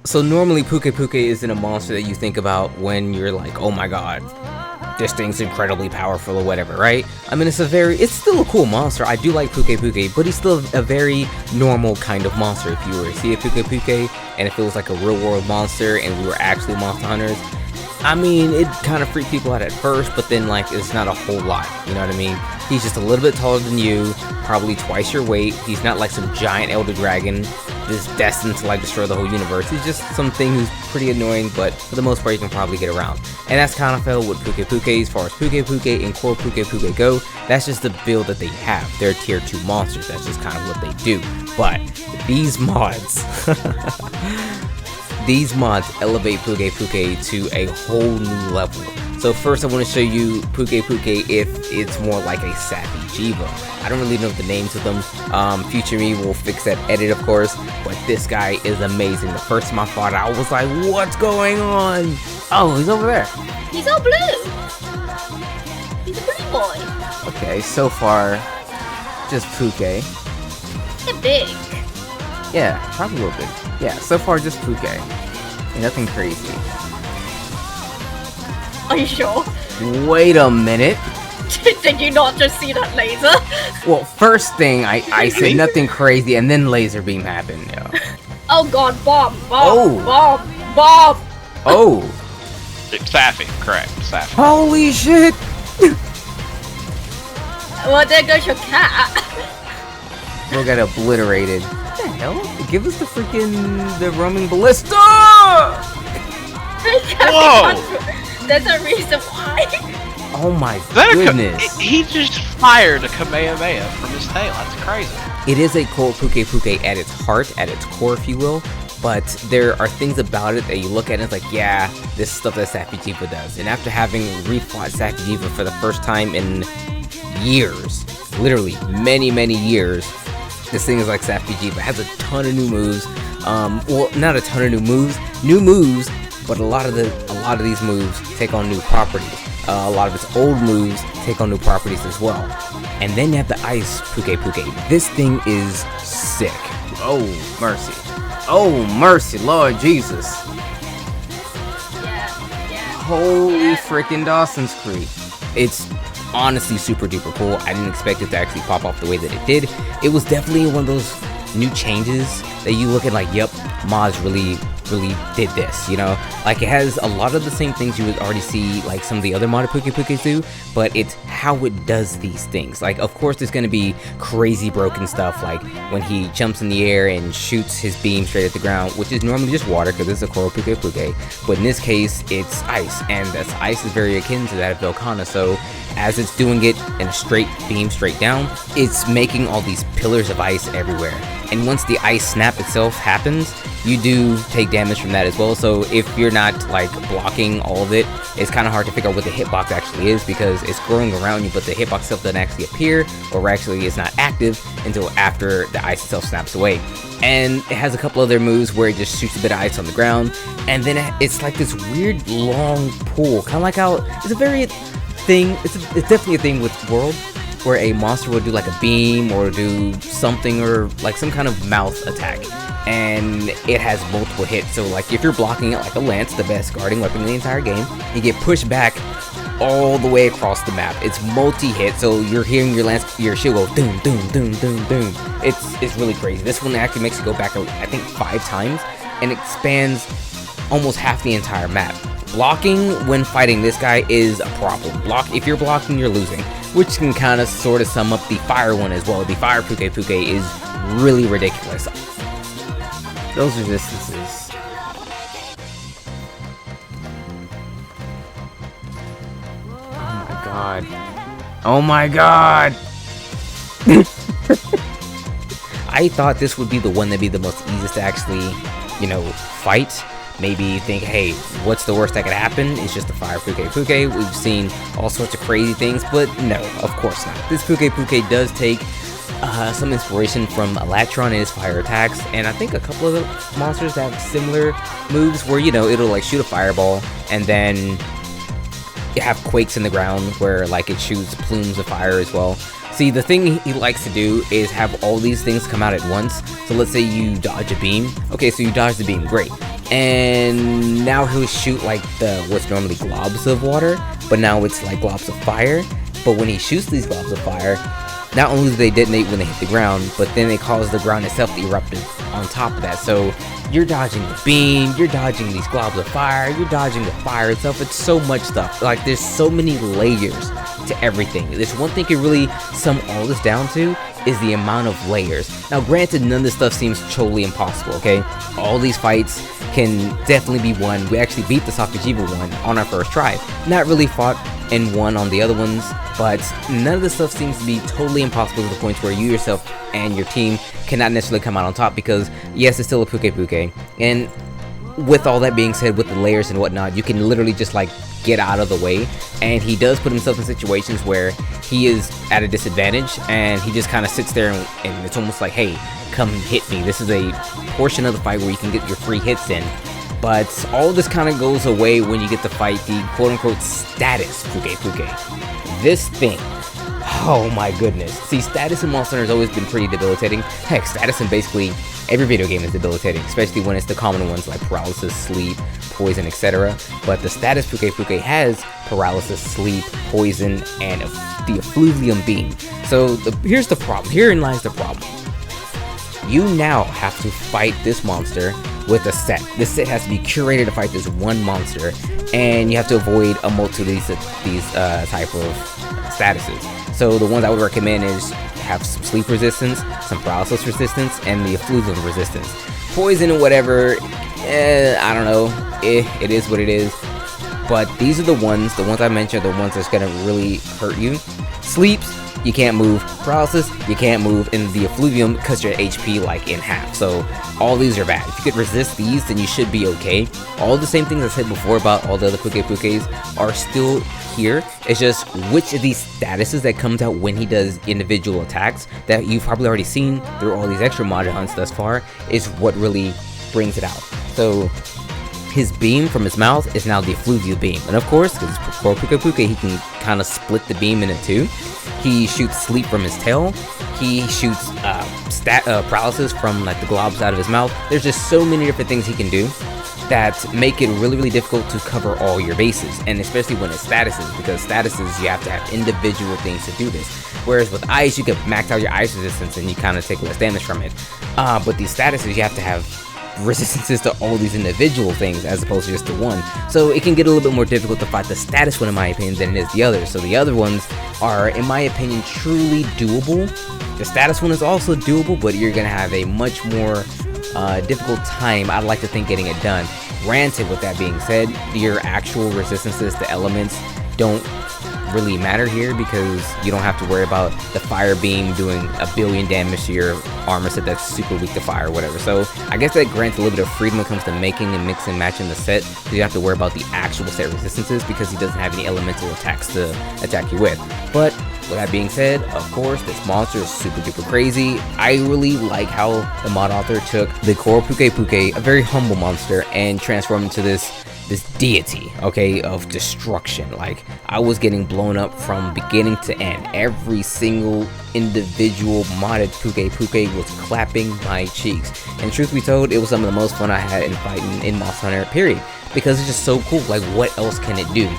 So normally Pukei-Pukei isn't a monster that you think about when you're like, oh my god, this thing's incredibly powerful or whatever, right? I mean, it's still a cool monster. I do like Pukei-Pukei, but he's still a very normal kind of monster. If you were to see a Pukei-Pukei and if it was like a real world monster and we were actually monster hunters, I mean, it kind of freaked people out at first, but then like it's not a whole lot, you know what I mean? He's just a little bit taller than you, probably twice your weight. He's not like some giant elder dragon that's destined to like destroy the whole universe. He's just something who's pretty annoying, but for the most part you can probably get around. And that's kind of felt with Pukei-Pukei. As far as Pukei-Pukei and core Pukei-Pukei go, that's just the build that they have. They're tier 2 monsters, that's just kind of what they do. But these mods these mods elevate Pukei-Pukei to a whole new level. So first I want to show you Pukei-Pukei if it's more like a Sappy Jiva. I don't really know the names of them. Future me will fix that edit, of course, but this guy is amazing. The first time I fought it, I was like, what's going on? Oh, he's over there. He's all blue. He's a pretty boy. Okay, so far, just Pukei. They're big. Yeah, probably a little bit. Yeah, so far just Pukei. Ain't nothing crazy. Are you sure? Wait a minute. Did you not just see that laser? Well, first thing, I said nothing crazy, and then laser beam happened. Yeah. Oh god, bomb! Oh. Bomb! Oh. Sappy, correct. Sappy. Holy shit! Well, there goes your cat. Bro got obliterated. What the hell? Give us the roaming ballista! Whoa! There's a reason why. Oh my That goodness. he just fired a Kamehameha from his tail. That's crazy. It is a core Pukei-Pukei at its heart, at its core, if you will. But there are things about it that you look at and it's like, yeah, this is stuff that Sappy Jiva does. And after having refought Sappy Jiva for the first time in years, literally many years, this thing is like Sappy Jiva. It has a ton of new moves. Well, not a ton of new moves, but a lot of these moves take on new properties. A lot of its old moves take on new properties as well. And then you have the Ice Pukei-Pukei. This thing is sick. Oh, mercy. Oh, mercy, Lord Jesus. Yeah. Holy freaking Dawson's Creek. It's honestly super duper cool. I didn't expect it to actually pop off the way that it did. It was definitely one of those new changes that you look at like, yep, mods really did this, you know? Like, it has a lot of the same things you would already see like some of the other modded Pukei-Pukeis do, but it's how it does these things. Like, of course there's gonna be crazy broken stuff, like when he jumps in the air and shoots his beam straight at the ground, which is normally just water because it's a coral Pukei-Pukei, but in this case it's ice, and this ice is very akin to that of Volcana. So as it's doing it in a straight beam straight down, it's making all these pillars of ice everywhere. And once the ice snap itself happens, you do take damage from that as well. So if you're not like blocking all of it, it's kind of hard to figure out what the hitbox actually is because it's growing around you, but the hitbox itself doesn't actually appear, or actually is not active until after the ice itself snaps away. And it has a couple other moves where it just shoots a bit of ice on the ground, and then it's like this weird long pull, kind of like how it's a very thing. It's definitely a thing with World, where a monster will do like a beam or do something, or like some kind of mouth attack, and it has multiple hits. So like if you're blocking it like a lance, the best guarding weapon in the entire game, you get pushed back all the way across the map. It's multi-hit, so you're hearing your shield go doom doom doom doom doom. It's really crazy. This one actually makes you go back I think 5 times and expands almost half the entire map. Blocking when fighting this guy is a problem. If you're blocking, you're losing, which can kind of sort of sum up the fire one as well. The fire Pukei-Pukei is really ridiculous. Those resistances. Oh my god. Oh my god! I thought this would be the one that'd be the most easiest to actually, you know, fight. Maybe think, hey, what's the worst that could happen? It's just the fire Pukei-Pukei. We've seen all sorts of crazy things, but no, of course not. This Pukei-Pukei does take some inspiration from Electron and his fire attacks, and I think a couple of the monsters that have similar moves where, you know, it'll like shoot a fireball, and then you have quakes in the ground where like it shoots plumes of fire as well. So See, the thing he likes to do is have all these things come out at once. So let's say you dodge a beam. Okay, so you dodge the beam, great. And now he'll shoot like what's normally globs of water, but now it's like globs of fire. But when he shoots these globs of fire, not only do they detonate when they hit the ground, but then they cause the ground itself to erupt on top of that. So you're dodging the beam, you're dodging these globs of fire, you're dodging the fire itself. It's so much stuff. Like, there's so many layers to everything. There's one thing you really sum all this down to is the amount of layers. Now, granted, none of this stuff seems totally impossible, okay? All these fights can definitely be won. We actually beat the Sakajiva one on our first try. Not really fought and won on the other ones, but none of this stuff seems to be totally impossible to the point where you yourself and your team cannot necessarily come out on top, because yes, it's still a Pukei-Pukei, and with all that being said, with the layers and whatnot, you can literally just like get out of the way, and he does put himself in situations where he is at a disadvantage and he just kind of sits there and it's almost like, hey, come hit me. This is a portion of the fight where you can get your free hits in. But all this kind of goes away when you get to fight the quote-unquote status Pukei-Pukei. This thing, oh my goodness. See, status in Monster Hunter has always been pretty debilitating. Heck, status in basically every video game is debilitating, especially when it's the common ones like paralysis, sleep, poison, etc. But the status Pukei-Pukei has paralysis, sleep, poison, and the effluvium beam. So here's the problem. Herein lies the problem. You now have to fight this monster with a set. This set has to be curated to fight this one monster, and you have to avoid a multitude of these type of statuses. So the ones I would recommend is have some sleep resistance, some paralysis resistance, and the effluvium resistance. Poison and whatever, I don't know, it is what it is. But these are the ones I mentioned, the ones that's gonna really hurt you. Sleeps, you can't move. Paralysis, you can't move. And the effluvium cuts your HP like in half. So all these are bad. If you could resist these, then you should be okay. All the same things I said before about all the other Pukei-Pukeis are still here. It's just which of these statuses that comes out when he does individual attacks that you've probably already seen through all these extra mod hunts thus far is what really brings it out. So his beam from his mouth is now the effluvium beam. And of course, because for Pukei-Pukei, he can kind of split the beam into two. He shoots sleep from his tail. He shoots paralysis from like the globs out of his mouth. There's just so many different things he can do that make it really, really difficult to cover all your bases. And especially when it's statuses, because statuses, you have to have individual things to do this. Whereas with ice, you can max out your ice resistance and you kind of take less damage from it. But these statuses, you have to have resistances to all these individual things as opposed to just the one. So it can get a little bit more difficult to fight the status one, in my opinion, than it is the others. So the other ones are, in my opinion, truly doable. The status one is also doable, but you're gonna have a much more difficult time, I'd like to think, getting it done. Granted, with that being said, your actual resistances to elements don't really matter here, because you don't have to worry about the fire beam doing 1 billion damage to your armor set that's super weak to fire or whatever. So I guess that grants a little bit of freedom when it comes to making and mixing and matching the set, so you don't have to worry about the actual set resistances because he doesn't have any elemental attacks to attack you with. But with that being said, of course, this monster is super duper crazy. I really like how the mod author took the core Pukei-Pukei, a very humble monster, and transformed into this deity, okay, of destruction. Like, I was getting blown up from beginning to end. Every single individual modded Pukei-Pukei was clapping my cheeks. And truth be told, it was some of the most fun I had in fighting in Monster Hunter, period. Because it's just so cool. Like, what else can it do?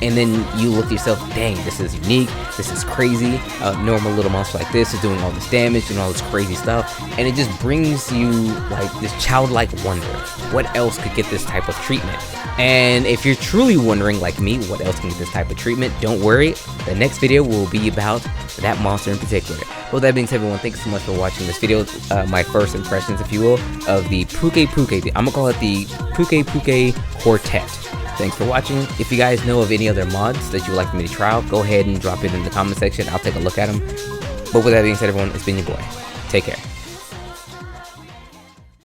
And then you look to yourself, dang, this is unique, this is crazy. A normal little monster like this is doing all this damage, doing all this crazy stuff, and it just brings you like this childlike wonder. What else could get this type of treatment? And if you're truly wondering, like me, what else can get this type of treatment, don't worry, the next video will be about that monster in particular. Well, that being said, everyone, thanks so much for watching this video. My first impressions, if you will, of the Pukei-Pukei. I'm gonna call it the Pukei-Pukei Quartet. Thanks for watching. If you guys know of any other mods that you would like for me to try out, go ahead and drop it in the comment section. I'll take a look at them. But with that being said, everyone, it's been your boy. Take care.